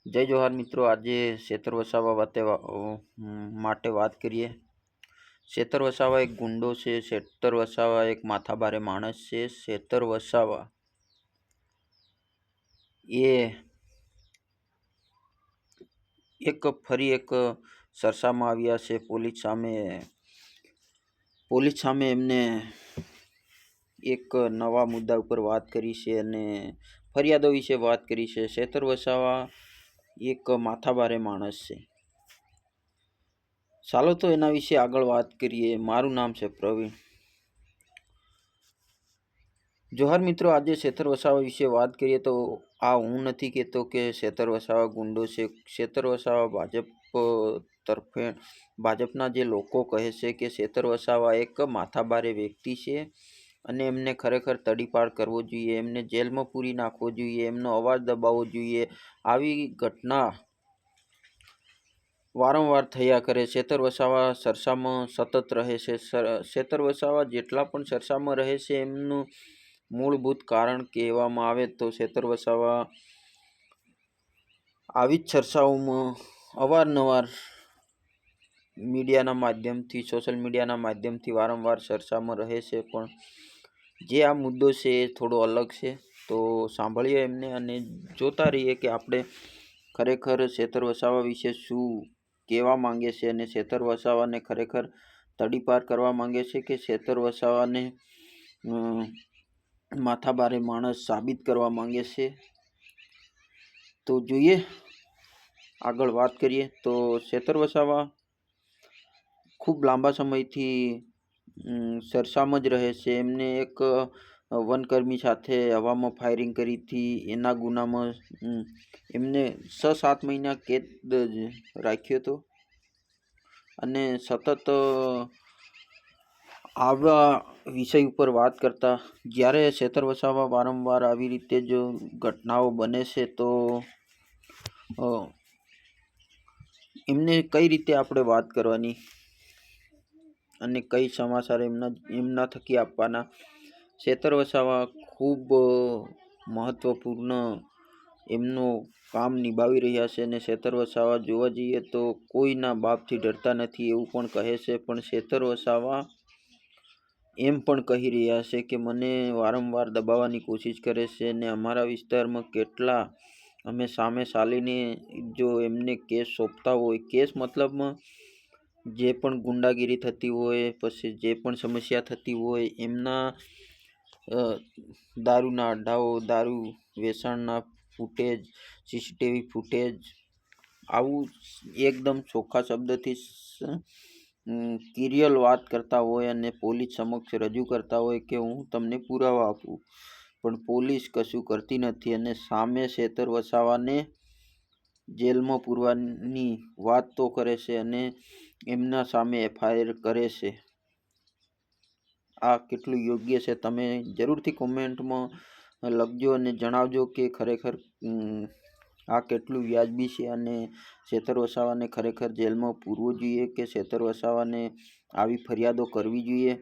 જય જોહાર મિત્રો, આજે શેતર વસાવા માટે વાત કરીએ. શેતર વસાવા એક ગુંડો છે. શેતર વસાવા એક માથાભારે માણસ છે. શેતર વસાવા એ ફરી એક સરસામાં આવ્યા છે. પોલીસ સામે એમને એક નવા મુદ્દા ઉપર વાત કરી છે અને ફરિયાદો વિશે વાત કરી છે. શેતર વસાવા એક માથાભારે માણસ છે. ચાલો તો એના વિશે આગળ વાત કરીએ. મારું નામ છે પ્રવીણ. જોહાર મિત્રો, આજે શેતર વસાવા વિશે વાત કરીએ તો આ હું નથી કહેતો કે શેતર વસાવા ગુંડો છે. શેતર વસાવા ભાજપના જે લોકો કહે છે કે શેતર વસાવા એક માથાભારે વ્યક્તિ છે અને એમને ખરેખર તડીપાર કરવો જોઈએ, એમને જેલમાં પૂરી નાખવો જોઈએ, એમનો અવાજ દબાવવો જોઈએ. આવી ઘટના વારંવાર થયા કરે. શેતર વસાવા સરસામાં સતત રહે છે. શેતર વસાવા જેટલા પણ સરસામાં રહે છે એમનું મૂળભૂત કારણ કહેવામાં આવે તો શેતર વસાવા આવી જ ચર્ચાઓમાં અવારનવાર મીડિયાના માધ્યમથી, સોશિયલ મીડિયાના માધ્યમથી વારંવાર ચર્ચામાં રહે છે. પણ જે આ મુદ્દો છે એ થોડો અલગ છે. તો સાંભળીએ એમને અને જોતા રહીએ કે આપણે ખરેખર શેતર વસાવા વિશે શું કહેવા માંગે છે અને શેતર વસાવાને ખરેખર તડીપાર કરવા માંગે છે કે શેતર વસાવાને માથાભારે માણસ સાબિત કરવા માંગે છે. તો જોઈએ, આગળ વાત કરીએ તો શેતર વસાવા ખૂબ લાંબા સમયથી સરસામાં જ રહે છે. એમને એક વનકર્મી સાથે હવામાં ફાયરિંગ કરી હતી. એના ગુનામાં એમને 6-7 મહિના કેદ રાખ્યો હતો અને સતત આવા વિષય ઉપર વાત કરતા. જ્યારે શેતર વસાવા વારંવાર આવી રીતે જો ઘટનાઓ બને છે તો એમને કઈ રીતે આપણે વાત કરવાની અને કઈ સમાચાર એમના થકી આપવાના. શેતર વસાવા ખૂબ મહત્વપૂર્ણ એમનું કામ નિભાવી રહ્યા છે અને શેતર વસાવા જોવા જઈએ તો કોઈના બાપથી ડરતા નથી એવું પણ કહે છે. પણ શેતર વસાવા એમ પણ કહી રહ્યા છે કે મને વારંવાર દબાવવાની કોશિશ કરે છે અને અમારા વિસ્તારમાં કેટલા અમે સામે ચાલીને જો એમને કેસ સોંપતા હોય, કેસ મતલબમાં જે પણ ગુંડાગીરી થતી હોય, પછી જે પણ સમસ્યા થતી હોય, એમના દારૂના અડ્ડાઓ, દારૂ વેચાણના ફૂટેજ, સીસીટીવી ફૂટેજ, આવું એકદમ ચોખ્ખા શબ્દથી ક્લિયર વાત કરતા હોય અને પોલીસ સમક્ષ રજૂ કરતા હોય કે હું તમને પુરાવા આપું. પણ પોલીસ કશું કરતી નથી અને સામે શેતર વસાવાને જેલમાં પૂરવાની વાત તો કરે છે અને એમના સામે FIR કરે છે. આ કેટલું યોગ્ય છે તમે જરૂરથી કોમેન્ટમાં લખજો અને જણાવજો કે ખરેખર આ કેટલું વ્યાજબી છે અને શેતર વસાવાને ખરેખર જેલમાં પૂરવું જોઈએ કે શેતર વસાવાને આવી ફરિયાદો કરવી જોઈએ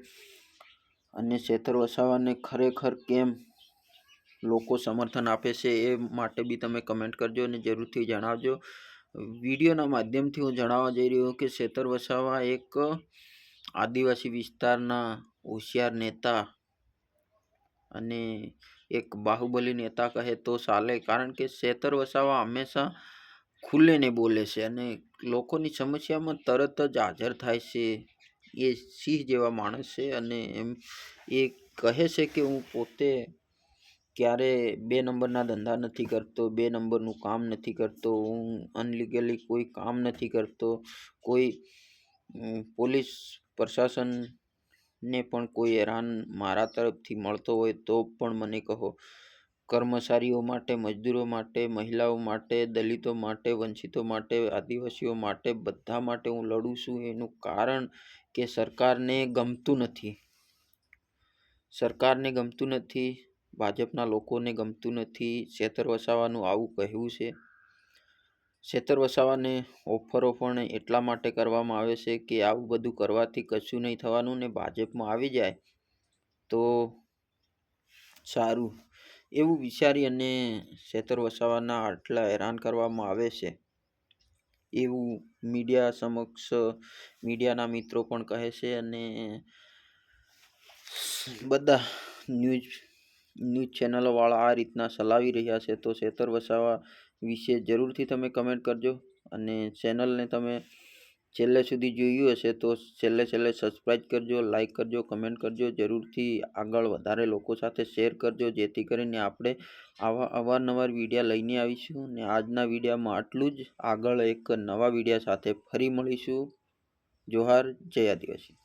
અને શેતર વસાવાને ખરેખર કેમ લોકો સમર્થન આપે છે એ માટે બી તમે કમેન્ટ કરજો અને જરૂરથી જણાવજો. વિડીયોના માધ્યમથી હું જણાવવા જઈ રહ્યો કે શેતર વસાવા એક આદિવાસી વિસ્તારના હોશિયાર નેતા અને એક બાહુબલી નેતા કહે તો ચાલે. કારણ કે શેતર વસાવા હંમેશા ખુલ્લેને બોલે છે અને લોકોની સમસ્યામાં તરત જ હાજર થાય છે. એ સિંહ જેવા માણસ છે અને એ કહે છે કે હું પોતે ક્યારે 2 નંબરના ધંધા નથી કરતો, 2 નંબરનું કામ નથી કરતો, હું અનલીગલી કોઈ કામ નથી કરતો, કોઈ પોલીસ પ્રશાસનને પણ કોઈ હેરાન મારા તરફથી મળતો હોય તો પણ મને કહો. કર્મચારીઓ માટે, મજદૂરો માટે, મહિલાઓ માટે, દલિતો માટે, વંચિતો માટે, આદિવાસીઓ માટે, બધા માટે હું લડું છું. એનું કારણ કે સરકારને ગમતું નથી. સરકારને ગમતું નથી, ભાજપના લોકોને ગમતું નથી. શેતર વસાવાનું આવું કહેવું છે. શેતર વસાવાને ઓફરો પણ એટલા માટે કરવામાં આવે છે કે આવું બધું કરવાથી કશું નહીં થવાનું ને ભાજપમાં આવી જાય તો સારું. એવું વિચારી અને ખેતર વસાવાના આટલા હેરાન કરવામાં આવે છે એવું મીડિયા સમક્ષ મીડિયાના મિત્રો પણ કહે છે અને બધા ન્યૂઝ ચેનલોવાળા આ રીતના ચલાવી રહ્યા છે. તો ખેતર વસાવા વિશે જરૂરથી તમે કમેન્ટ કરજો અને ચેનલને તમે છેલ્લે સુધી જોયું હશે તો છેલ્લે સબસ્ક્રાઈબ કરજો, લાઈક કરજો, કમેન્ટ કરજો. જરૂરથી આગળ વધારે લોકો સાથે શેર કરજો જેથી કરીને આપણે આવા અવારનવાર વિડીયો લઈને આવીશું. ને આજના વિડીયોમાં આટલું જ. આગળ એક નવા વિડીયો સાથે ફરી મળીશું. જોહાર, જય આદિવાસી.